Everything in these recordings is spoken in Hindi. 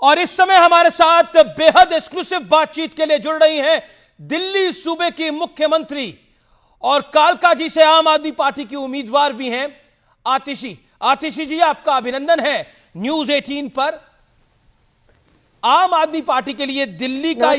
और इस समय हमारे साथ बेहद एक्सक्लूसिव बातचीत के लिए जुड़ रही हैं दिल्ली सूबे की मुख्यमंत्री और कालकाजी से आम आदमी पार्टी की उम्मीदवार भी हैं आतिशी। आतिशी जी, आपका अभिनंदन है न्यूज 18 पर। आम आदमी पार्टी के लिए दिल्ली का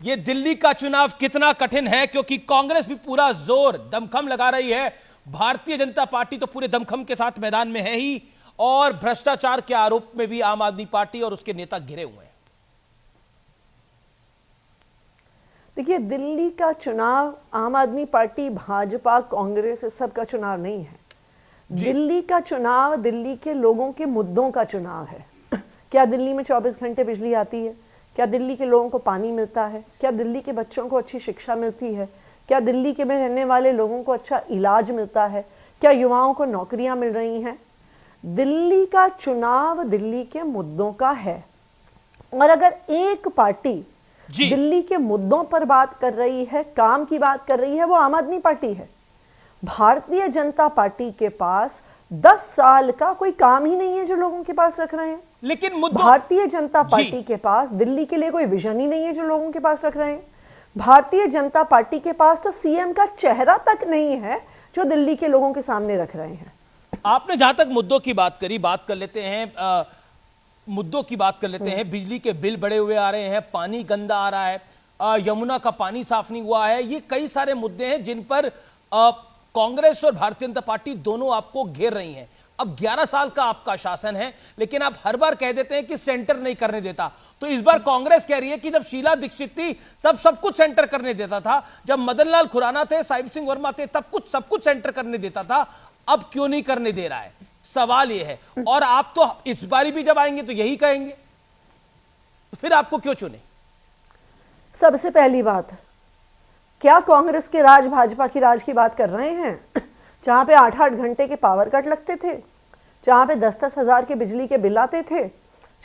ये दिल्ली का चुनाव कितना कठिन है, क्योंकि कांग्रेस भी पूरा जोर दमखम लगा रही है, भारतीय जनता पार्टी तो पूरे दमखम के साथ मैदान में है ही, और भ्रष्टाचार के आरोप में भी आम आदमी पार्टी और उसके नेता घिरे हुए हैं। देखिए, दिल्ली का चुनाव आम आदमी पार्टी, भाजपा, कांग्रेस इस सब का चुनाव नहीं है। दिल्ली का चुनाव दिल्ली के लोगों के मुद्दों का चुनाव है। क्या दिल्ली में 24 घंटे बिजली आती है? क्या दिल्ली के लोगों को पानी मिलता है? क्या दिल्ली के बच्चों को अच्छी शिक्षा मिलती है? क्या दिल्ली के में रहने वाले लोगों को अच्छा इलाज मिलता है? क्या युवाओं को नौकरियां मिल रही हैं? दिल्ली का चुनाव दिल्ली के मुद्दों का है। और अगर एक पार्टी दिल्ली के मुद्दों पर बात कर रही है, काम की बात कर रही है, वो आम आदमी पार्टी है। भारतीय जनता पार्टी के पास 10 साल का कोई काम ही नहीं है जो लोगों के पास रख रहे हैं। लेकिन भारतीय जनता पार्टी के पास दिल्ली के लिए कोई विजन ही नहीं है जो लोगों के पास रख रहे हैं। भारतीय जनता पार्टी के पास तो सीएम का चेहरा तक नहीं है जो दिल्ली के लोगों के सामने रख रहे हैं। आपने जहां तक मुद्दों की बात करी, बात कर लेते हैं मुद्दों की बात कर लेते हैं। बिजली के बिल बढ़े हुए आ रहे हैं, पानी गंदा आ रहा है, यमुना का पानी साफ नहीं हुआ है। ये कई सारे मुद्दे हैं जिन पर कांग्रेस और भारतीय जनता पार्टी दोनों आपको घेर रही हैं। अब 11 साल का आपका शासन है, लेकिन आप हर बार कह देते हैं कि सेंटर नहीं करने देता। तो इस बार कांग्रेस कह रही है कि जब शीला दीक्षित थी तब सब कुछ सेंटर करने देता था, जब मदन लाल खुराना थे, साहिब सिंह वर्मा थे, तब सब कुछ सेंटर करने देता था, अब क्यों नहीं करने दे रहा है? सवाल यह है। और आप तो इस बारी भी जब आएंगे तो यही कहेंगे, तो फिर आपको क्यों चुने? सबसे पहली बात, क्या कांग्रेस के राज भाजपा की राज की बात कर रहे हैं? जहां पे 8-8 घंटे के पावर कट लगते थे, जहां पे 10-10 हजार के बिजली के बिल आते थे,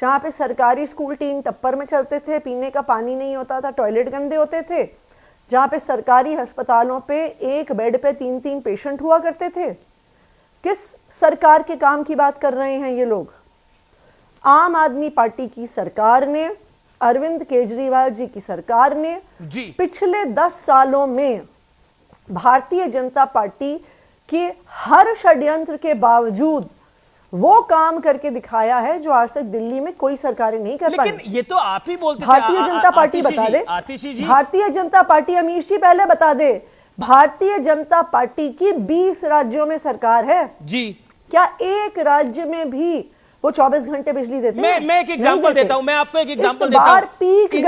जहां पे सरकारी स्कूल 3 टप्पर में चलते थे, पीने का पानी नहीं होता था, टॉयलेट गंदे होते थे, जहां पे सरकारी अस्पतालों पे एक बेड पे 3-3 पेशेंट हुआ करते थे। किस सरकार के काम की बात कर रहे हैं ये लोग? आम आदमी पार्टी की सरकार ने, अरविंद केजरीवाल जी की सरकार ने पिछले 10 सालों में भारतीय जनता पार्टी के हर षड्यंत्र के बावजूद वो काम करके दिखाया है जो आज तक दिल्ली में कोई सरकारें नहीं कर पाई। लेकिन ये तो आप ही बोलते थे। भारतीय जनता पार्टी बता दे, भारतीय जनता पार्टी, अमीश जी पहले बता दे, भारतीय जनता पार्टी की 20 राज्यों में सरकार है जी। क्या एक राज्य में भी वो 24 घंटे बिजली देते हैं? मैं एक एग्जांपल देता हूं, मैं आपको एक एग्जांपल देता हूं। पीक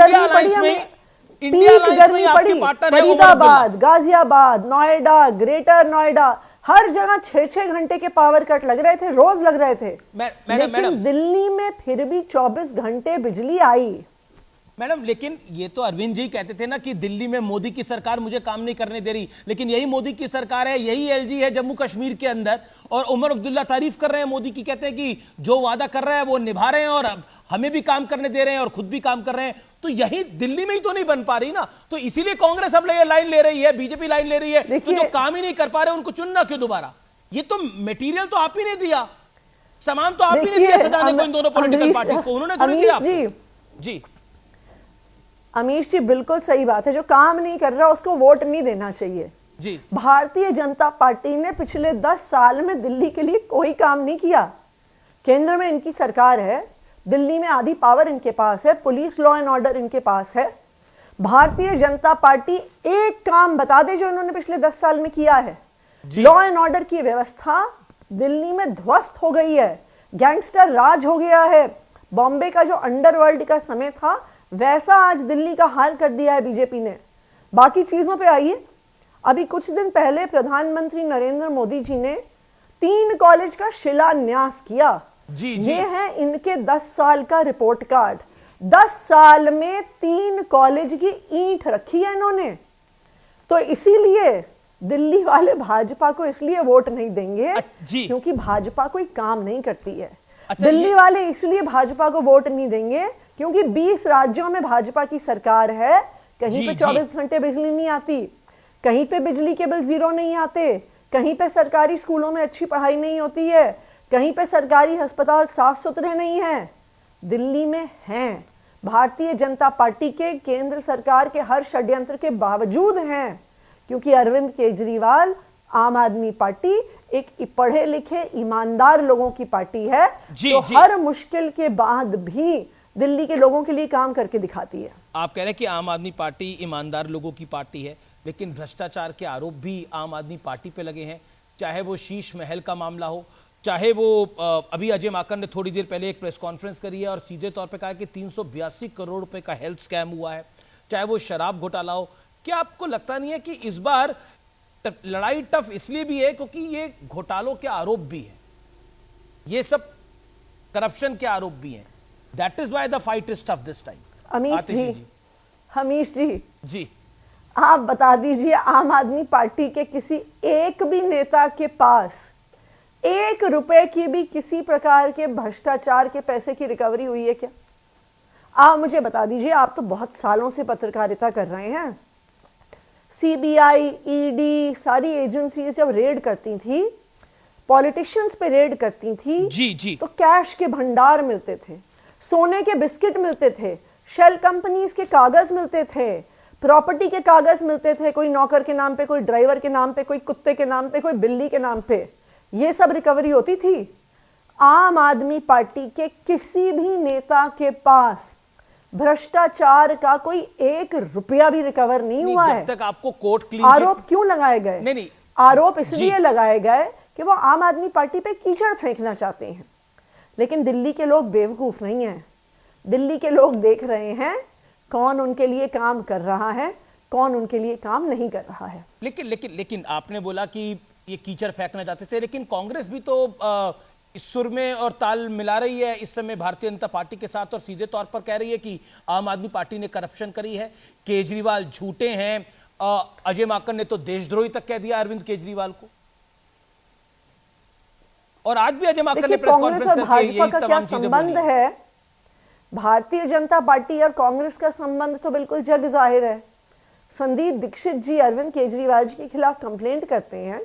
गर्मी पड़ी फरीदाबाद, गाजियाबाद, नोएडा, ग्रेटर नोएडा, हर जगह 6-6 घंटे के पावर कट लग रहे थे, रोज लग रहे थे। लेकिन दिल्ली में फिर भी 24 घंटे बिजली आई। मैडम, लेकिन ये तो अरविंद जी कहते थे ना कि दिल्ली में मोदी की सरकार मुझे काम नहीं करने दे रही, लेकिन यही मोदी की सरकार है, यही एलजी है जम्मू कश्मीर के अंदर, और उमर अब्दुल्ला तारीफ कर रहे हैं मोदी की, कहते हैं कि जो वादा कर रहा है वो निभा रहे हैं और हमें भी काम करने दे रहे हैं और खुद भी काम कर रहे हैं। तो यही दिल्ली में ही तो नहीं बन पा रही ना, तो इसीलिए कांग्रेस अब लाइन ले रही है, बीजेपी लाइन ले रही है। तो जो काम ही नहीं कर पा रहे उनको चुनना क्यों दोबारा? ये तो मटेरियल तो आप ही ने दिया, सामान तो आप ही ने दिया सजाने को इन दोनों पॉलिटिकल पार्टीज को, उन्होंने थोड़ी दिया आपको। जी अमीश जी, बिल्कुल सही बात है। जो काम नहीं कर रहा उसको वोट नहीं देना चाहिए जी। भारतीय जनता पार्टी ने पिछले 10 साल में दिल्ली के लिए कोई काम नहीं किया। केंद्र में इनकी सरकार है, दिल्ली में आधी पावर इनके पास है, पुलिस, लॉ एंड ऑर्डर इनके पास है। भारतीय जनता पार्टी एक काम बता दे जो इन्होंने पिछले 10 साल में किया है। लॉ एंड ऑर्डर की व्यवस्था दिल्ली में ध्वस्त हो गई है, गैंगस्टर राज हो गया है। बॉम्बे का जो अंडरवर्ल्ड का समय था वैसा आज दिल्ली का हाल कर दिया है बीजेपी ने। बाकी चीजों पे आइए, अभी कुछ दिन पहले प्रधानमंत्री नरेंद्र मोदी जी ने 3 कॉलेज का शिलान्यास किया जी। ये है इनके 10 साल का रिपोर्ट कार्ड। 10 साल में 3 कॉलेज की ईंट रखी है इन्होंने। तो इसीलिए दिल्ली वाले भाजपा को इसलिए वोट नहीं देंगे क्योंकि भाजपा कोई काम नहीं करती है। दिल्ली वाले इसलिए भाजपा को वोट नहीं देंगे क्योंकि 20 राज्यों में भाजपा की सरकार है, कहीं पे 24 घंटे बिजली नहीं आती, कहीं पे बिजली के बिल 0 नहीं आते, कहीं पे सरकारी स्कूलों में अच्छी पढ़ाई नहीं होती है, कहीं पे सरकारी अस्पताल साफ सुथरे नहीं है। दिल्ली में हैं, भारतीय जनता पार्टी के, केंद्र सरकार के हर षड्यंत्र के बावजूद हैं, क्योंकि अरविंद केजरीवाल, आम आदमी पार्टी एक पढ़े लिखे ईमानदार लोगों की पार्टी है जो हर मुश्किल के बाद भी दिल्ली के लोगों के लिए काम करके दिखाती है। आप कह रहे हैं कि आम आदमी पार्टी ईमानदार लोगों की पार्टी है, लेकिन भ्रष्टाचार के आरोप भी आम आदमी पार्टी पे लगे हैं, चाहे वो शीश महल का मामला हो, चाहे वो अभी अजय माकन ने थोड़ी देर पहले एक प्रेस कॉन्फ्रेंस करी है और सीधे तौर पे कहा कि 382 करोड़ रुपए का हेल्थ स्कैम हुआ है, चाहे वो शराब घोटाला हो। क्या आपको लगता नहीं है कि इस बार लड़ाई टफ इसलिए भी है क्योंकि ये घोटालों के आरोप भी है, ये सब करप्शन के आरोप भी हैं, that is why the fight is tough this time. Hamish ji ji आप बता दीजिए, आम आदमी पार्टी के किसी एक भी नेता के पास 1 रुपए की भी किसी प्रकार के भ्रष्टाचार के पैसे की रिकवरी हुई है क्या? आप मुझे बता दीजिए, आप तो बहुत सालों से पत्रकारिता कर रहे हैं। सीबीआई, ईडी, सारी एजेंसी जब रेड करती थी, पॉलिटिशियंस पे रेड करती थी, जी तो कैश के भंडार मिलते थे, सोने के बिस्किट मिलते थे, शेल कंपनीज के कागज मिलते थे, प्रॉपर्टी के कागज मिलते थे, कोई नौकर के नाम पे, कोई ड्राइवर के नाम पे, कोई कुत्ते के नाम पे, कोई बिल्ली के नाम पे, ये सब रिकवरी होती थी। आम आदमी पार्टी के किसी भी नेता के पास भ्रष्टाचार का कोई 1 रुपया भी रिकवर नहीं हुआ है। जब तक आपको कोर्ट क्लीन आरोप क्यों लगाए गए? नहीं, आरोप इसलिए लगाए गए कि वो आम आदमी पार्टी पे कीचड़ फेंकना चाहते हैं। लेकिन दिल्ली के लोग बेवकूफ नहीं हैं, दिल्ली के लोग देख रहे हैं कौन उनके लिए काम कर रहा है, कौन उनके लिए काम नहीं कर रहा है। लेकिन आपने बोला कि ये कीचड़ फेंकना चाहते थे, लेकिन कांग्रेस भी तो इस सुर में और ताल मिला रही है इस समय भारतीय जनता पार्टी के साथ, और सीधे तौर पर कह रही है कि आम आदमी पार्टी ने करप्शन करी है, केजरीवाल झूठे हैं। अजय माकन ने तो देशद्रोही तक कह दिया अरविंद केजरीवाल को, और आज भी अजय माकन ने प्रेस कॉन्फ्रेंस करके यही तमाम चीजें बोली है। भारतीय जनता पार्टी और कांग्रेस का संबंध तो बिल्कुल जग जाहिर है। संदीप दीक्षित जी अरविंद केजरीवाल जी के खिलाफ कंप्लेंट करते हैं,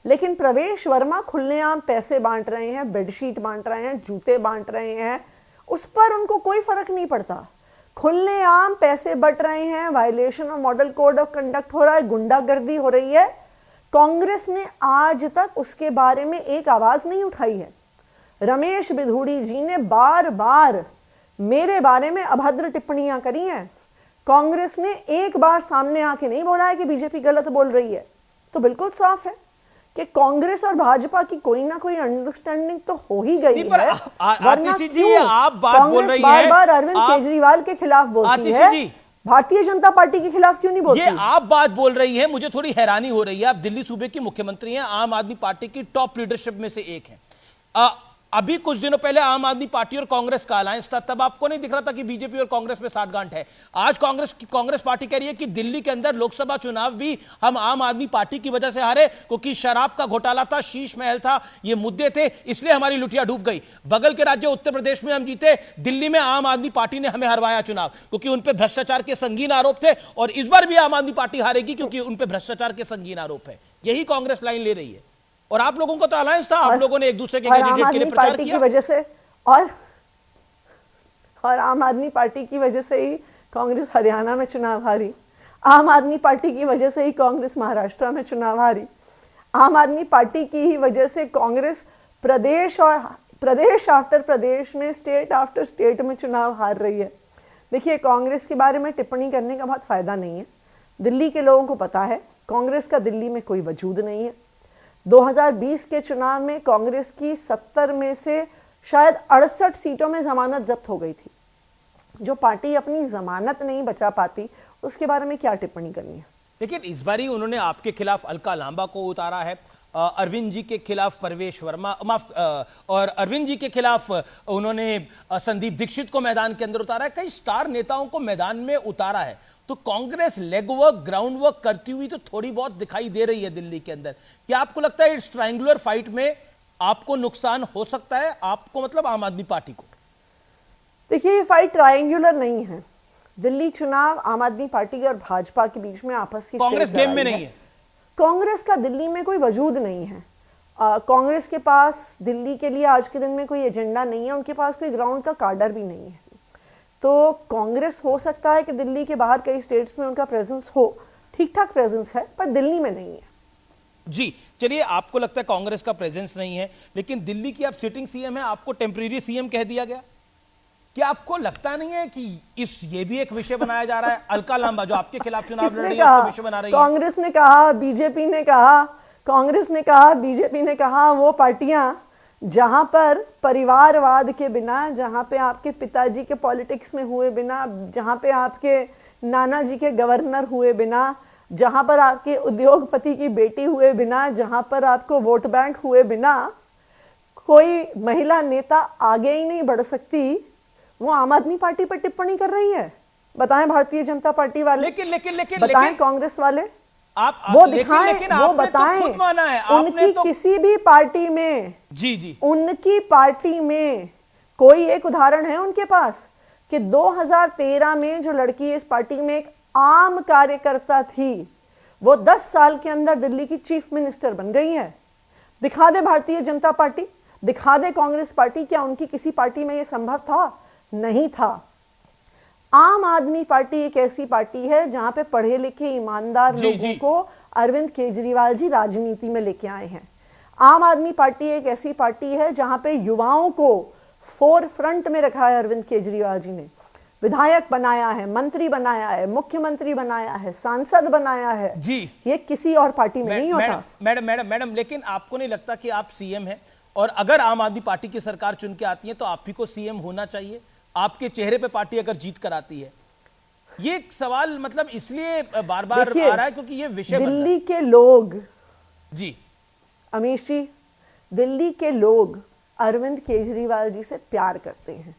लेकिन प्रवेश वर्मा खुलेआम पैसे बांट रहे हैं, बेडशीट बांट रहे हैं, जूते बांट रहे हैं, उस पर उनको कोई फर्क नहीं पड़ता। खुलेआम पैसे बट रहे हैं, violation of model code of conduct हो रहा है, गुंडागर्दी हो रही है। कांग्रेस ने आज तक उसके बारे में एक आवाज नहीं उठाई है। रमेश बिधूड़ी जी ने बार बार मेरे बारे में अभद्र टिप्पणियां करी हैं, कांग्रेस ने एक बार सामने आके नहीं बोला है कि बीजेपी गलत बोल रही है। तो बिल्कुल साफ है कि कांग्रेस और भाजपा की कोई ना कोई अंडरस्टैंडिंग तो हो ही गई है। आतिशी जी, आप बात बोल रही हैं, बार बार अरविंद केजरीवाल के खिलाफ बोलती है, भारतीय जनता पार्टी के खिलाफ क्यों नहीं बोलती? ये आप बात बोल रही हैं, मुझे थोड़ी हैरानी हो रही है। आप दिल्ली सूबे की मुख्यमंत्री हैं, आम आदमी पार्टी की टॉप लीडरशिप में से एक है। अभी कुछ दिनों पहले आम आदमी पार्टी और कांग्रेस का अलायंस था, तब आपको नहीं दिख रहा था कि बीजेपी और कांग्रेस में साठगांठ है। आज कांग्रेस पार्टी कह रही है कि दिल्ली के अंदर लोकसभा चुनाव भी हम आम आदमी पार्टी की वजह से हारे, क्योंकि शराब का घोटाला था, शीश महल था, ये मुद्दे थे, इसलिए हमारी लुटिया डूब गई। बगल के राज्य उत्तर प्रदेश में हम जीते, दिल्ली में आम आदमी पार्टी ने हमें हरवाया चुनाव, क्योंकि उन पर भ्रष्टाचार के संगीन आरोप थे, और इस बार भी आम आदमी पार्टी हारेगी क्योंकि उन पर भ्रष्टाचार के संगीन आरोप है। यही कांग्रेस लाइन ले रही है। और आप लोगों का तो अलायंस था, आप लोगों ने एक दूसरे के कैंडिडेट के लिए प्रचार किया की वजह से, और आम आदमी पार्टी की वजह से ही कांग्रेस हरियाणा में चुनाव हारी, आम आदमी पार्टी की वजह से ही कांग्रेस महाराष्ट्र में चुनाव हारी, आम आदमी पार्टी की ही वजह से कांग्रेस प्रदेश आफ्टर प्रदेश में, स्टेट आफ्टर स्टेट में चुनाव हार रही है। देखिए, कांग्रेस के बारे में टिप्पणी करने का बहुत फायदा नहीं है। दिल्ली के लोगों को पता है कांग्रेस का दिल्ली में कोई वजूद नहीं है। 2020 के चुनाव में कांग्रेस की 70 में से शायद 68 सीटों में जमानत जब्त हो गई थी। जो पार्टी अपनी जमानत नहीं बचा पाती, उसके बारे में क्या टिप्पणी करनी है? लेकिन इस बार ही उन्होंने आपके खिलाफ अलका लांबा को उतारा है, अरविंद जी के खिलाफ परवेश वर्मा, और अरविंद जी के खिलाफ उन्होंने संदीप दीक्षित को मैदान के अंदर उतारा है, कई स्टार नेताओं को मैदान में उतारा है। तो Congress leg work, ground work करती हुई तो थोड़ी बहुत दिखाई दे रही है दिल्ली के अंदर। क्या आपको लगता है इस ट्रायंगुलर फाइट में आपको नुकसान हो सकता है, आपको मतलब आम आदमी पार्टी को? देखिए, ये फाइट ट्रायंगुलर नहीं है। दिल्ली चुनाव आम आदमी पार्टी और भाजपा के बीच में आपस की कांग्रेस गेम में नहीं है। कांग्रेस का दिल्ली में कोई वजूद नहीं है, कांग्रेस के पास दिल्ली के लिए आज के दिन में कोई एजेंडा नहीं है, उनके पास कोई ग्राउंड का कार्डर भी नहीं है। तो कांग्रेस हो सकता है कि दिल्ली के बाहर कई स्टेट्स में उनका प्रेजेंस हो, ठीक ठाक प्रेजेंस है, पर दिल्ली में नहीं है। जी चलिए, आपको लगता है कांग्रेस का प्रेजेंस नहीं है, लेकिन दिल्ली की आप सिटिंग सीएम है, आपको टेम्परेरी सीएम कह दिया गया। क्या आपको लगता नहीं है कि ये भी एक विषय बनाया जा रहा है? अलका लांबा जो आपके खिलाफ चुनाव लड़ रही है उसको विषय बना रही है। कांग्रेस ने कहा, बीजेपी ने कहा, कांग्रेस ने कहा, बीजेपी ने कहा, वो पार्टियां जहां पर परिवारवाद के बिना, जहां पे आपके पिताजी के पॉलिटिक्स में हुए बिना, जहां पे आपके नाना जी के गवर्नर हुए बिना, जहां पर आपके उद्योगपति की बेटी हुए बिना, जहां पर आपको वोट बैंक हुए बिना कोई महिला नेता आगे ही नहीं बढ़ सकती, वो आम आदमी पार्टी पर टिप्पणी कर रही है। बताएं भारतीय जनता पार्टी वाले, लेकिन बताएं कांग्रेस वाले, आप वो दिखाएं, वो बताएं। तो खुद माना है उनकी तो... किसी भी पार्टी में, जी उनकी पार्टी में कोई एक उदाहरण है उनके पास कि 2013 में जो लड़की इस पार्टी में एक आम कार्यकर्ता थी, वो 10 साल के अंदर दिल्ली की चीफ मिनिस्टर बन गई है। दिखा दे भारतीय जनता पार्टी, दिखा दे कांग्रेस पार्टी, क्या उनकी किसी पार्टी में यह संभव था? नहीं था। आम आदमी पार्टी एक ऐसी पार्टी है जहां पे पढ़े लिखे ईमानदार लोगों को अरविंद केजरीवाल जी राजनीति में लेके आए हैं। आम आदमी पार्टी एक ऐसी पार्टी है जहां पे युवाओं को फोर फ्रंट में रखा है अरविंद केजरीवाल जी ने। विधायक बनाया है, मंत्री बनाया है, मुख्यमंत्री बनाया है, सांसद बनाया है। जी, ये किसी और पार्टी में नहीं होता। मैडम, लेकिन आपको नहीं लगता कि आप सीएम हैं और अगर आम आदमी पार्टी की सरकार चुन के आती है तो आप ही को सीएम होना चाहिए? आपके चेहरे पे पार्टी अगर जीत कर आती है, ये एक सवाल मतलब इसलिए बार बार आ रहा है क्योंकि ये विषय दिल्ली के लोग, जी अमीश जी, दिल्ली के लोग अरविंद केजरीवाल जी से प्यार करते हैं।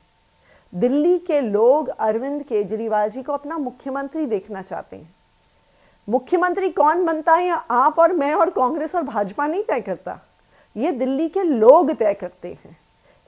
दिल्ली के लोग अरविंद केजरीवाल जी को अपना मुख्यमंत्री देखना चाहते हैं। मुख्यमंत्री कौन बनता है आप और मैं और कांग्रेस और भाजपा नहीं तय करता, ये दिल्ली के लोग तय करते हैं।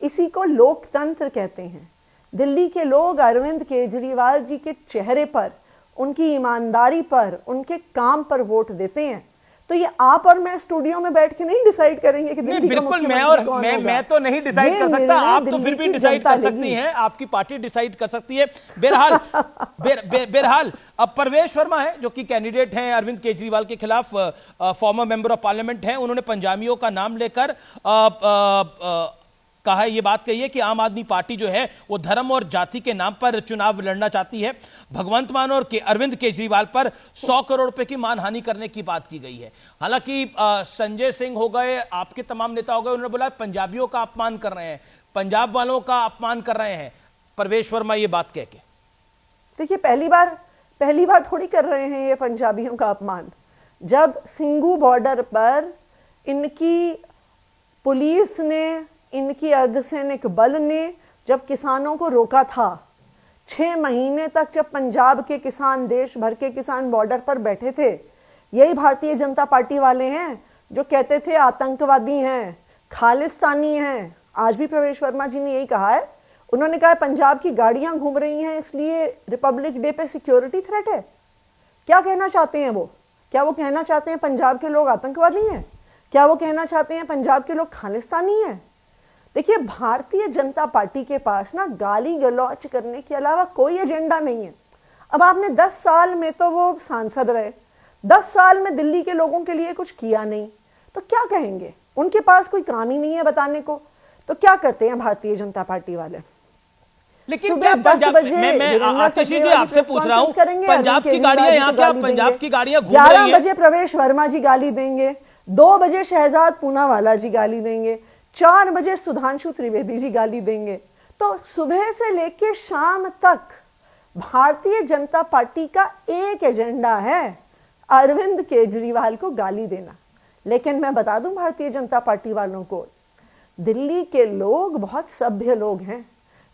इसी को लोकतंत्र कहते हैं। दिल्ली के लोग अरविंद केजरीवाल जी के चेहरे पर, उनकी ईमानदारी पर, उनके काम पर वोट देते हैं। तो ये आप और मैं स्टूडियो में बैठ के नहीं डिसाइड करेंगे कि दिल्ली बिल्कुल मैं तो नहीं डिसाइड कर सकता, आप तो फिर भी डिसाइड कर सकती हैं, आपकी पार्टी डिसाइड कर सकती है। बहरहाल अब परवेश वर्मा है जो कि कैंडिडेट हैं अरविंद केजरीवाल के खिलाफ, फॉर्मर मेंबर ऑफ पार्लियामेंट हैं। उन्होंने पंजाबियों का नाम लेकर कहा, ये बात कही है कि आम आदमी पार्टी जो है वो धर्म और जाति के नाम पर चुनाव लड़ना चाहती है। भगवंत मान और अरविंद केजरीवाल पर 100 करोड़ रुपए की मानहानि करने की बात की गई है। हालांकि संजय सिंह हो गए, आपके तमाम नेता हो गए, उन्होंने बोला पंजाबियों का अपमान कर रहे हैं, पंजाब वालों का अपमान कर रहे हैं। परवेश वर्मा ये बात कह के, देखिए पहली बार थोड़ी कर रहे हैं ये पंजाबियों का अपमान। जब सिंगू बॉर्डर पर इनकी पुलिस ने, इनकी अर्धसैनिक बल ने जब किसानों को रोका था, 6 महीने तक जब पंजाब के किसान, देश भर के किसान बॉर्डर पर बैठे थे, यही भारतीय जनता पार्टी वाले हैं जो कहते थे आतंकवादी हैं, खालिस्तानी हैं। आज भी प्रवेश वर्मा जी ने यही कहा है। उन्होंने कहा पंजाब की गाड़ियां घूम रही हैं इसलिए रिपब्लिक डे पे सिक्योरिटी थ्रेट है। क्या कहना चाहते हैं वो? क्या वो कहना चाहते हैं पंजाब के लोग आतंकवादी हैं? क्या वो कहना चाहते हैं पंजाब के लोग खालिस्तानी हैं? देखिए, भारतीय जनता पार्टी के पास ना गाली गलौच करने के अलावा कोई एजेंडा नहीं है। अब आपने 10 साल में तो वो सांसद रहे, 10 साल में दिल्ली के लोगों के लिए कुछ किया नहीं, तो क्या कहेंगे? उनके पास कोई काम ही नहीं है बताने को। तो क्या करते हैं भारतीय जनता पार्टी वाले? लेकिन क्या पंजाब मैं आतिशी जी आपसे पूछ रहा हूं, पंजाब की गाड़ियां यहाँ, क्या पंजाब की गाड़ियां घूम रही हैं? 11 बजे प्रवेश वर्मा जी गाली देंगे, 2 बजे शहजाद पूनावाला जी गाली देंगे, 4 बजे सुधांशु त्रिवेदी जी गाली देंगे। तो सुबह से लेकर शाम तक भारतीय जनता पार्टी का एक एजेंडा है, अरविंद केजरीवाल को गाली देना। लेकिन मैं बता दूं भारतीय जनता पार्टी वालों को, दिल्ली के लोग बहुत सभ्य लोग हैं।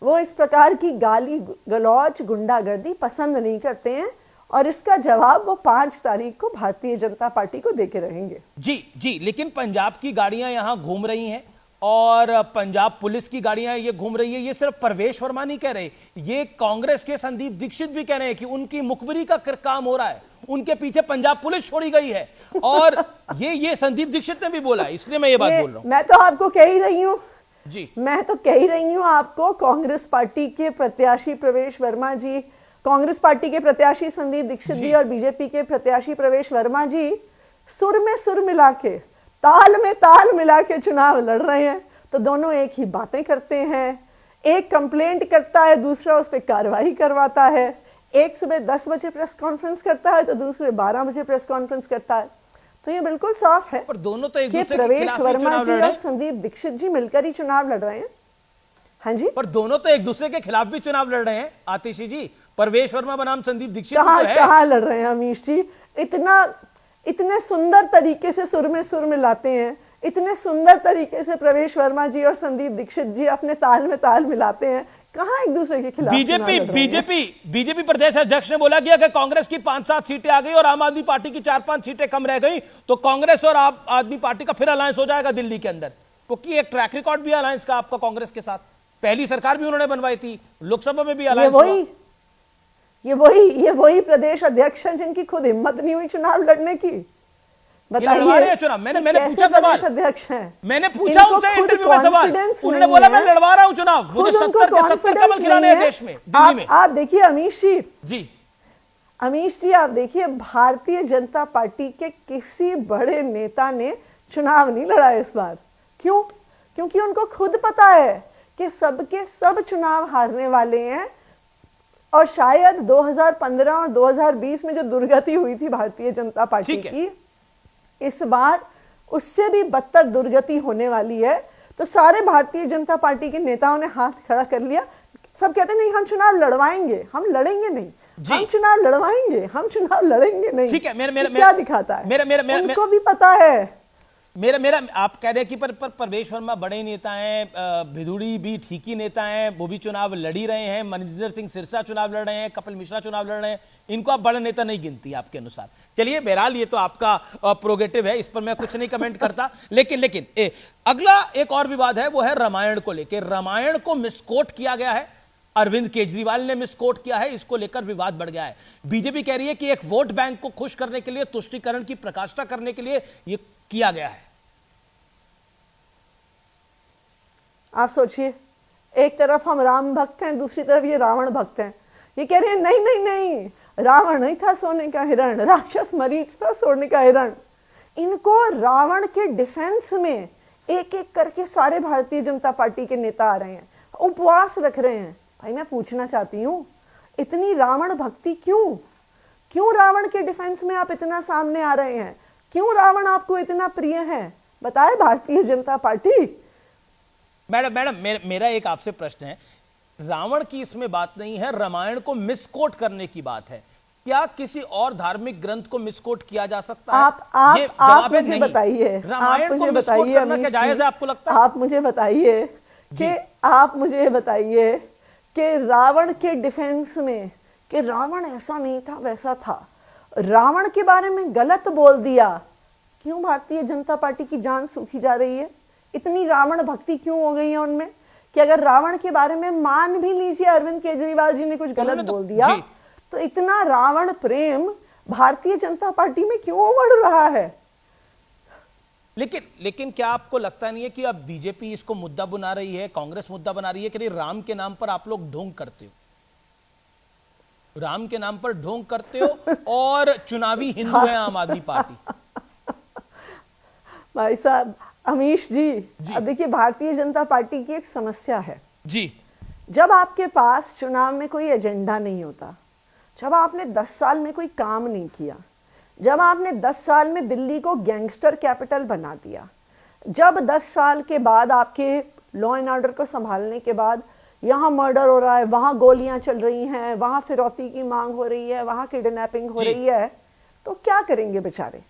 वो इस प्रकार की गाली गलौच, गुंडागर्दी पसंद नहीं करते हैं और इसका जवाब वो 5 तारीख को भारतीय जनता पार्टी को देके रहेंगे। जी, लेकिन पंजाब की गाड़ियां यहां घूम रही हैं और पंजाब पुलिस की गाड़ियां ये घूम रही है। ये सिर्फ परवेश वर्मा नहीं कह रहे, ये कांग्रेस के संदीप दीक्षित भी कह रहे हैं कि उनकी मुखबिरी का काम हो रहा है, उनके पीछे पंजाब पुलिस छोड़ी गई है। और ये संदीप दीक्षित ने भी बोला है, इसलिए मैं ये बात बोल रहा हूं। मैं तो आपको कह ही रही हूं जी, मैं तो कह ही रही हूं आपको, कांग्रेस पार्टी के प्रत्याशी प्रवेश वर्मा जी, कांग्रेस पार्टी के प्रत्याशी संदीप दीक्षित जी और बीजेपी के प्रत्याशी प्रवेश वर्मा जी सुर में सुर मिला के, ताल में ताल मिला के चुनाव लड़ रहे हैं। तो दोनों एक ही बातें करते हैं, एक कंप्लेंट करता है, दूसरा उस पर कार्रवाई करवाता है। एक सुबह 10 बजे प्रेस कॉन्फ्रेंस करता है तो दूसरे 12 बजे प्रेस कॉन्फ्रेंस करता है। तो ये बिल्कुल साफ है पर दोनों तो एक दूसरे के प्रवेश खिलाफ ही वर्मा चुनाव जी लड़ रहे और हैं। संदीप दीक्षित जी मिलकर ही चुनाव लड़ रहे हैं। हाँ जी, पर दोनों तो एक दूसरे के खिलाफ भी चुनाव लड़ रहे हैं आतिशी जी। परवेश वर्मा बनाम संदीप दीक्षित भी तो है। कहाँ लड़ रहे हैं अमीश जी? इतने सुंदर तरीके से सुर में सुर मिलाते हैं, इतने सुंदर तरीके से प्रवेश वर्मा जी और संदीप दीक्षित जी अपने ताल में ताल मिलाते हैं, कहां एक दूसरे के खिलाफ चुनाव लड़ रहे हैं? बीजेपी प्रदेश अध्यक्ष ने बोला गया कि कांग्रेस की 5-7 सीटें आ गई और आम आदमी पार्टी की 4-5 सीटें कम रह गई तो कांग्रेस और आम आदमी पार्टी का फिर अलायंस हो जाएगा दिल्ली के अंदर, क्योंकि एक ट्रैक रिकॉर्ड भी अलायंस का आपका कांग्रेस के साथ। पहली सरकार भी उन्होंने बनवाई थी, लोकसभा में भी अलायंस हुआ। ये वही प्रदेश अध्यक्ष हैं जिनकी खुद हिम्मत नहीं हुई चुनाव लड़ने की। बताइए चुनाव। मैंने पूछा सवाल, अध्यक्ष हैं, मैंने पूछा उनसे इंटरव्यू में सवाल, उन्होंने बोला मैं लड़वा रहा हूं चुनाव, मुझे 70 के 70 कमल खिलाने हैं देश में, दिल्ली में। आप देखिए अमीश जी, आप देखिए भारतीय जनता पार्टी के किसी बड़े नेता ने चुनाव नहीं लड़ा इस बार। क्यों? क्योंकि उनको खुद पता है कि सबके सब चुनाव हारने वाले हैं और शायद 2015 और 2020 में जो दुर्गति हुई थी भारतीय जनता पार्टी की, इस बार उससे भी बदतर दुर्गति होने वाली है। तो सारे भारतीय जनता पार्टी के नेताओं ने हाथ खड़ा कर लिया। सब कहते नहीं हम चुनाव लड़वाएंगे, हम लड़ेंगे नहीं, हम चुनाव लड़वाएंगे, हम चुनाव लड़ेंगे नहीं। ठीक है, मेरा क्या दिखाता है? उनको भी पता है। मेरा आप कह रहे हैं कि पर परवेश वर्मा बड़े नेता हैं, भिदुड़ी भी ठीक ही नेता हैं, वो भी चुनाव लड़ ही रहे हैं, मनिंदर सिंह सिरसा चुनाव लड़ रहे हैं, कपिल मिश्रा चुनाव लड़ रहे हैं, इनको आप बड़े नेता नहीं गिनती आपके अनुसार। चलिए बहरहाल ये तो आपका प्रोगेटिव है, इस पर मैं कुछ नहीं कमेंट करता। लेकिन अगला एक और विवाद है, वो है रामायण को लेकर। रामायण को मिसकोट किया गया है, अरविंद केजरीवाल ने मिसकोट किया है, इसको लेकर विवाद बढ़ गया है। बीजेपी कह रही है कि एक वोट बैंक को खुश करने के लिए, तुष्टीकरण की प्रकाष्ठा करने के लिए ये किया गया है। आप सोचिए, एक तरफ हम राम भक्त हैं, दूसरी तरफ ये रावण भक्त हैं। ये कह रहे हैं नहीं नहीं नहीं, रावण नहीं था सोने का हिरण, राक्षस मरीच था सोने का हिरण। इनको रावण के डिफेंस में एक एक करके सारे भारतीय जनता पार्टी के नेता आ रहे हैं, उपवास रख रहे हैं। भाई मैं पूछना चाहती हूँ, इतनी रावण भक्ति क्यों? क्यों रावण के डिफेंस में आप इतना सामने आ रहे हैं? क्यों रावण आपको इतना प्रिय है? बताए भारतीय जनता पार्टी। मैडम मेरा एक आपसे प्रश्न है, रावण की इसमें बात नहीं है, रामायण को मिसकोट करने की बात है। क्या किसी और धार्मिक ग्रंथ को मिसकोट किया जा सकता है? आप मुझे बताइए, रामायण को मिसकोट करना क्या जायज है आपको लगता है? आप मुझे बताइए कि रावण के डिफेंस में कि रावण ऐसा नहीं था वैसा था, रावण के बारे में गलत बोल दिया, क्यों भारतीय जनता पार्टी की जान सूखी जा रही है? इतनी रावण भक्ति क्यों हो गई है उनमें कि अगर रावण के बारे में मान भी लीजिए अरविंद केजरीवाल जी ने कुछ गलत बोल दिया, तो इतना रावण प्रेम भारतीय जनता पार्टी में क्यों बढ़ रहा है? लेकिन क्या आपको लगता नहीं है कि अब बीजेपी इसको मुद्दा बना रही है, कांग्रेस मुद्दा बना रही है कि राम के नाम पर आप लोग ढोंग करते हो, राम के नाम पर ढोंग करते हो और चुनावी हिंदू है आम आदमी पार्टी? भाई साहब, अमीश जी, अब देखिए भारतीय जनता पार्टी की एक समस्या है जी। जब आपके पास चुनाव में कोई एजेंडा नहीं होता, जब आपने 10 साल में कोई काम नहीं किया, जब आपने 10 साल में दिल्ली को गैंगस्टर कैपिटल बना दिया, जब 10 साल के बाद आपके लॉ एंड ऑर्डर को संभालने के बाद यहाँ मर्डर हो रहा है, वहां गोलियां चल रही हैं, वहां फिरौती की मांग हो रही है, वहां किडनैपिंग हो रही है, तो क्या करेंगे बेचारे?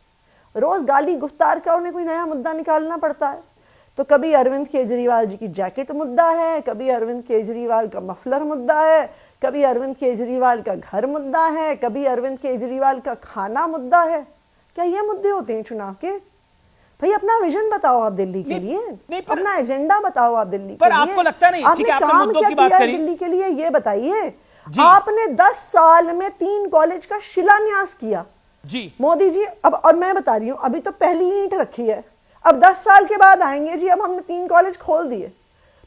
रोज गाली गुफ्तार का उन्हें कोई नया मुद्दा निकालना पड़ता है। तो कभी अरविंद केजरीवाल जी की जैकेट मुद्दा है, कभी अरविंद केजरीवाल का मफलर मुद्दा है, कभी अरविंद केजरीवाल का घर मुद्दा है, कभी अरविंद केजरीवाल का खाना मुद्दा है। क्या ये मुद्दे होते हैं चुनाव के? भाई अपना विजन बताओ आप दिल्ली के लिए, अपना एजेंडा बताओ आप दिल्ली के लिए। आपको लगता नहीं, ठीक है, आपने मुद्दों की बात करी दिल्ली के लिए, ये बताइए आपने 10 साल में 3 कॉलेज का शिलान्यास किया जी मोदी जी। अब और मैं बता रही हूं, अभी तो पहली ईंट रखी है, अब 10 साल के बाद आएंगे जी, अब हमने 3 कॉलेज खोल दिए।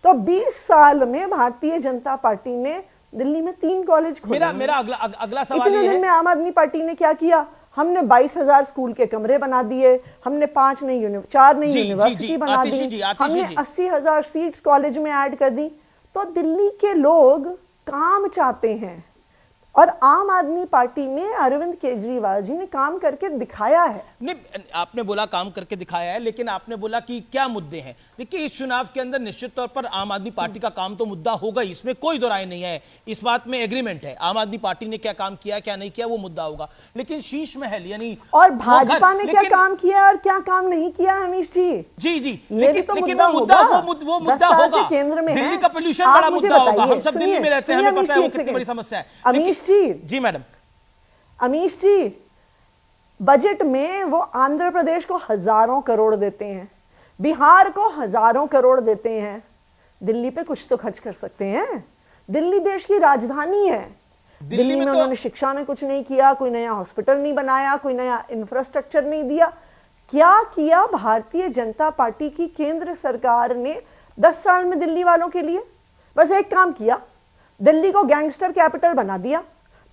तो 20 साल में भारतीय जनता पार्टी ने दिल्ली में 3 कॉलेज खोले। मेरा अगला सवाल इतने दिन में आम आदमी पार्टी ने क्या किया? हमने 22,000 स्कूल के कमरे बना दिए, हमने 4 नई यूनिवर्सिटी बना दी, हमने 80,000 सीट्स कॉलेज में ऐड कर दी। तो दिल्ली के लोग काम चाहते हैं और आम आदमी पार्टी में अरविंद केजरीवाल जी ने काम करके दिखाया है। नहीं, आपने बोला काम करके दिखाया है, लेकिन आपने बोला कि क्या मुद्दे हैं। देखिए, इस चुनाव के अंदर निश्चित तौर पर आम आदमी पार्टी का काम तो मुद्दा होगा, इसमें कोई दो राय नहीं है, इस बात में एग्रीमेंट है। आम आदमी पार्टी ने क्या काम किया, क्या नहीं किया, वो मुद्दा होगा। लेकिन शीश महल यानी और भाजपा ने क्या काम किया और क्या काम नहीं किया, अमीश जी? जी जी, लेकिन वो मुद्दा होगा। केंद्र में दिल्ली का पोल्यूशन बड़ा मुद्दा होगा। हम सब दिल्ली में रहते हैं, हमें पता है वो कितनी बड़ी समस्या है। अमीश जी, जी मैडम, अमीश जी, बजट में वो आंध्र प्रदेश को हजारों करोड़ देते हैं, बिहार को हजारों करोड़ देते हैं, दिल्ली पे कुछ तो खर्च कर सकते हैं। दिल्ली देश की राजधानी है। दिल्ली में उन्होंने शिक्षा में कुछ नहीं किया, कोई नया हॉस्पिटल नहीं बनाया, कोई नया इंफ्रास्ट्रक्चर नहीं दिया। क्या किया भारतीय जनता पार्टी की केंद्र सरकार ने 10 साल में दिल्ली वालों के लिए? बस एक काम किया, दिल्ली को गैंगस्टर कैपिटल बना दिया।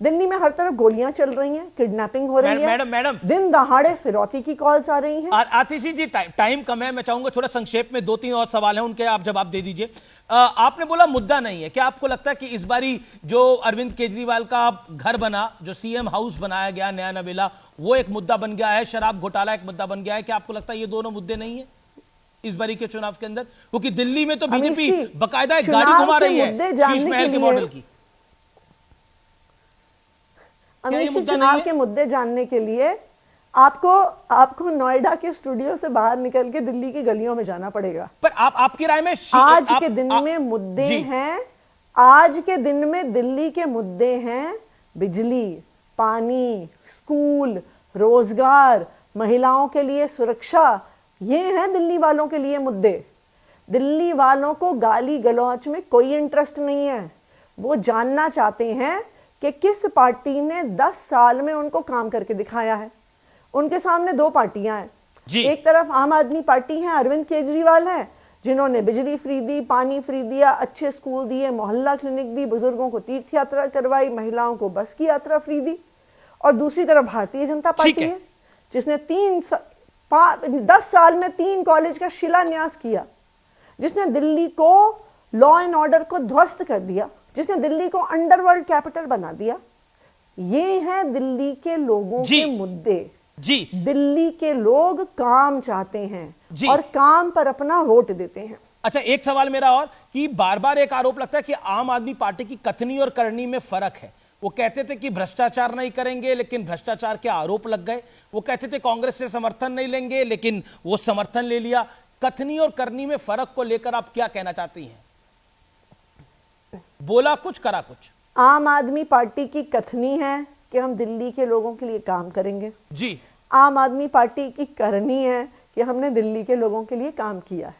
दिल्ली में हर तरफ गोलियां चल रही हैं, किडनैपिंग हो रही है, मैडम दिन दहाड़े फिरौती की कॉल्स आ रही हैं। आतिशी जी, टाइम कम है, मैं चाहूंगा थोड़ा संक्षेप में 2-3 और सवाल हैं, उनके आप जवाब दे दीजिए। आपने बोला मुद्दा नहीं है, क्या आपको लगता है कि इस बारी जो अरविंद केजरीवाल का घर बना, जो सीएम हाउस बनाया गया नया नवेला, वो एक मुद्दा बन गया है, शराब घोटाला एक मुद्दा बन गया है? क्या आपको लगता है ये दोनों मुद्दे नहीं है इस बारी के चुनाव के अंदर? क्योंकि दिल्ली में तो बीजेपी बाकायदा एक गाड़ी घुमा रही है शीश महल के मॉडल की। अमीश जी, चुनाव के मुद्दे जानने के लिए आपको नोएडा के स्टूडियो से बाहर निकल के दिल्ली की गलियों में जाना पड़ेगा। पर आपकी राय में आज के दिन में मुद्दे हैं, आज के दिन में दिल्ली के मुद्दे हैं बिजली, पानी, स्कूल, रोजगार, महिलाओं के लिए सुरक्षा। ये हैं दिल्ली वालों के लिए मुद्दे। दिल्ली वालों को गाली गलौच में कोई इंटरेस्ट नहीं है। वो जानना चाहते हैं कि किस पार्टी ने 10 साल में उनको काम करके दिखाया है। उनके सामने 2 पार्टियां हैं, एक तरफ आम आदमी पार्टी है, अरविंद केजरीवाल है, जिन्होंने बिजली फ्री दी, पानी फ्री दिया, अच्छे स्कूल दिए, मोहल्ला क्लिनिक दी, बुजुर्गों को तीर्थ यात्रा करवाई, महिलाओं को बस की यात्रा फ्री दी। और दूसरी तरफ भारतीय जनता पार्टी है जिसने 10 साल में 3 कॉलेज का शिलान्यास किया, जिसने दिल्ली को लॉ एंड ऑर्डर को ध्वस्त कर दिया, जिसने दिल्ली को अंडरवर्ल्ड कैपिटल बना दिया। ये हैं दिल्ली के लोगों के मुद्दे। जी, दिल्ली के लोग काम चाहते हैं और काम पर अपना वोट देते हैं। अच्छा, एक सवाल मेरा और कि बार बार एक आरोप लगता है कि आम आदमी पार्टी की कथनी और करनी में फर्क है। वो कहते थे कि भ्रष्टाचार नहीं करेंगे, लेकिन भ्रष्टाचार के आरोप लग गए। वो कहते थे कांग्रेस से समर्थन नहीं लेंगे, लेकिन वो समर्थन ले लिया। कथनी और करनी में फर्क को लेकर आप क्या कहना चाहती हैं? बोला कुछ, करा कुछ। आम आदमी पार्टी की कथनी है कि हम दिल्ली के लोगों के लिए काम करेंगे जी। आम आदमी पार्टी की करनी है कि हमने दिल्ली के लोगों के लिए काम किया है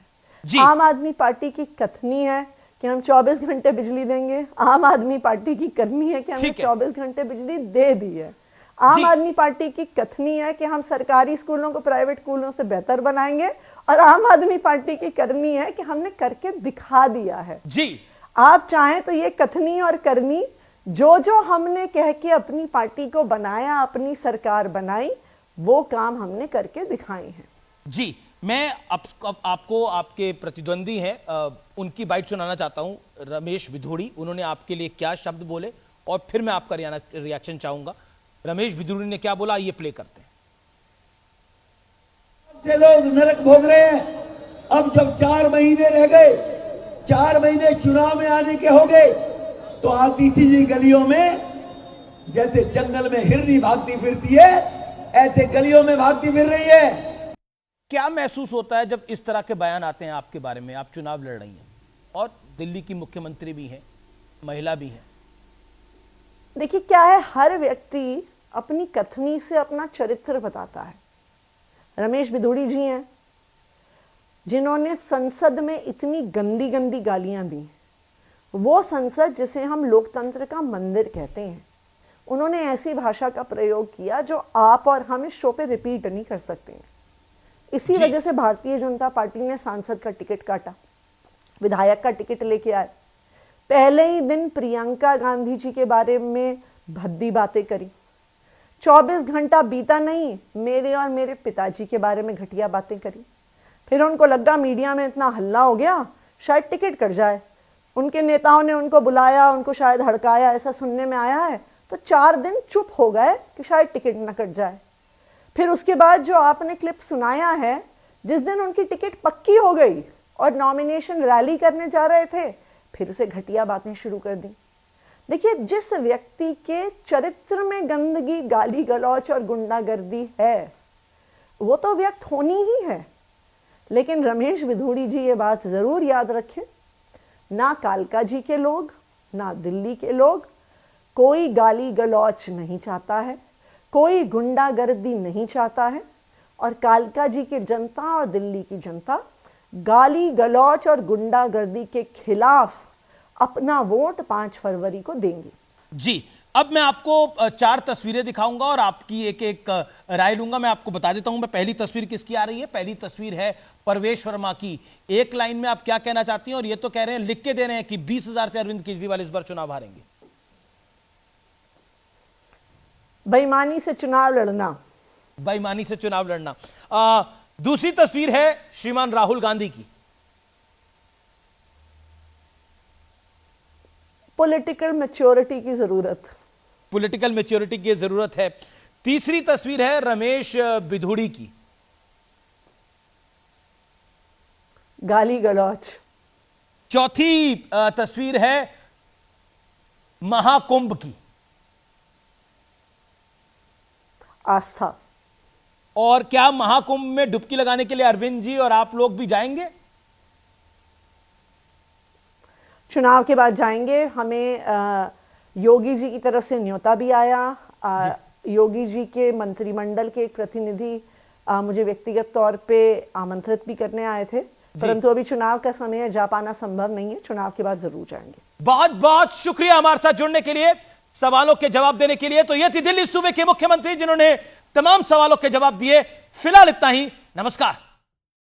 जी। आम आदमी पार्टी की कथनी है कि हम 24 घंटे बिजली देंगे। आम आदमी पार्टी की करनी है कि हमने 24 घंटे बिजली दे दी है। आम आदमी पार्टी की कथनी है कि हम सरकारी स्कूलों को प्राइवेट स्कूलों से बेहतर बनाएंगे। और आम आदमी पार्टी की करनी है कि हमने करके दिखा दिया है जी। आप चाहें तो ये कथनी और करनी, जो हमने कह के अपनी पार्टी को बनाया, अपनी सरकार बनाई, वो काम हमने करके दिखाए हैं। जी, मैं आपको आपके प्रतिद्वंदी हैं उनकी बाइट सुनाना चाहता हूं, रमेश भिधोड़ी। उन्होंने आपके लिए क्या शब्द बोले और फिर मैं आपका रिएक्शन चाहूंगा। रमेश भिधोड़ी ने क्या बोला, ये प्ले करते हैं। ये लोग नरक भोग रहे हैं। अब जब 4 महीने रह गए, 4 महीने चुनाव में आने के हो गए, तो आतिशी जी गलियों में जैसे जंगल में हिरनी भागती फिरती है, ऐसे गलियों में भागती फिर रही है। क्या महसूस होता है जब इस तरह के बयान आते हैं आपके बारे में? आप चुनाव लड़ रही हैं और दिल्ली की मुख्यमंत्री भी हैं, महिला भी हैं। देखिए क्या है, हर व्यक्ति अपनी कथनी से अपना चरित्र बताता है। रमेश भिधोड़ी जी हैं, जिन्होंने संसद में इतनी गंदी गंदी गालियां दी, वो संसद जिसे हम लोकतंत्र का मंदिर कहते हैं, उन्होंने ऐसी भाषा का प्रयोग किया जो आप और हम इस शो पे रिपीट नहीं कर सकते हैं। इसी वजह से भारतीय जनता पार्टी ने सांसद का टिकट काटा, विधायक का टिकट लेके आए। पहले ही दिन प्रियंका गांधी जी के बारे में भद्दी बातें करी। 24 घंटा बीता नहीं, मेरे और मेरे पिताजी के बारे में घटिया बातें करी। फिर उनको लगा मीडिया में इतना हल्ला हो गया, शायद टिकट कट जाए। उनके नेताओं ने उनको बुलाया, उनको शायद हड़काया, ऐसा सुनने में आया है। तो 4 दिन चुप हो गए कि शायद टिकट न कट जाए। फिर उसके बाद जो आपने क्लिप सुनाया है, जिस दिन उनकी टिकट पक्की हो गई और नॉमिनेशन रैली करने जा रहे थे, फिर से घटिया बातें शुरू कर दी। देखिए, जिस व्यक्ति के चरित्र में गंदगी, गाली गलौच और गुंडागर्दी है, वो तो व्यक्त होनी ही है। लेकिन रमेश बिधूड़ी जी ये बात जरूर याद रखें, ना कालका जी के लोग, ना दिल्ली के लोग कोई गाली गलौच नहीं चाहता है, कोई गुंडागर्दी नहीं चाहता है। और कालका जी की जनता और दिल्ली की जनता गाली गलौच और गुंडागर्दी के खिलाफ अपना वोट 5 फरवरी को देंगे। जी, अब मैं आपको 4 तस्वीरें दिखाऊंगा और आपकी एक एक राय लूंगा। मैं आपको बता देता हूं, मैं पहली तस्वीर किसकी आ रही है। पहली तस्वीर है परवेश वर्मा की। एक लाइन में आप क्या कहना चाहती हैं? और ये तो कह रहे हैं, लिख के दे रहे हैं कि 20,000 से अरविंद केजरीवाल इस बार चुनाव हारेंगे। बेईमानी से चुनाव लड़ना, बेईमानी से चुनाव लड़ना। दूसरी तस्वीर है श्रीमान राहुल गांधी की। पॉलिटिकल मैच्योरिटी की जरूरत, पॉलिटिकल मैच्योरिटी की जरूरत है। तीसरी तस्वीर है रमेश बिधूड़ी की। गाली गलौच। चौथी तस्वीर है महाकुंभ की, आस्था। और क्या महाकुंभ में डुबकी लगाने के लिए अरविंद जी और आप लोग भी जाएंगे? चुनाव के बाद जाएंगे। हमें योगी जी की तरफ से न्योता भी आया। योगी जी के मंत्रिमंडल के एक प्रतिनिधि मुझे व्यक्तिगत तौर पे आमंत्रित भी करने आए थे, परंतु अभी चुनाव का समय है, जा पाना संभव नहीं है। चुनाव के बाद जरूर जाएंगे। बहुत बहुत शुक्रिया हमारे साथ जुड़ने के लिए, सवालों के जवाब देने के लिए। तो ये थी दिल्ली सूबे के मुख्यमंत्री जिन्होंने तमाम सवालों के जवाब दिए। फिलहाल इतना ही, नमस्कार।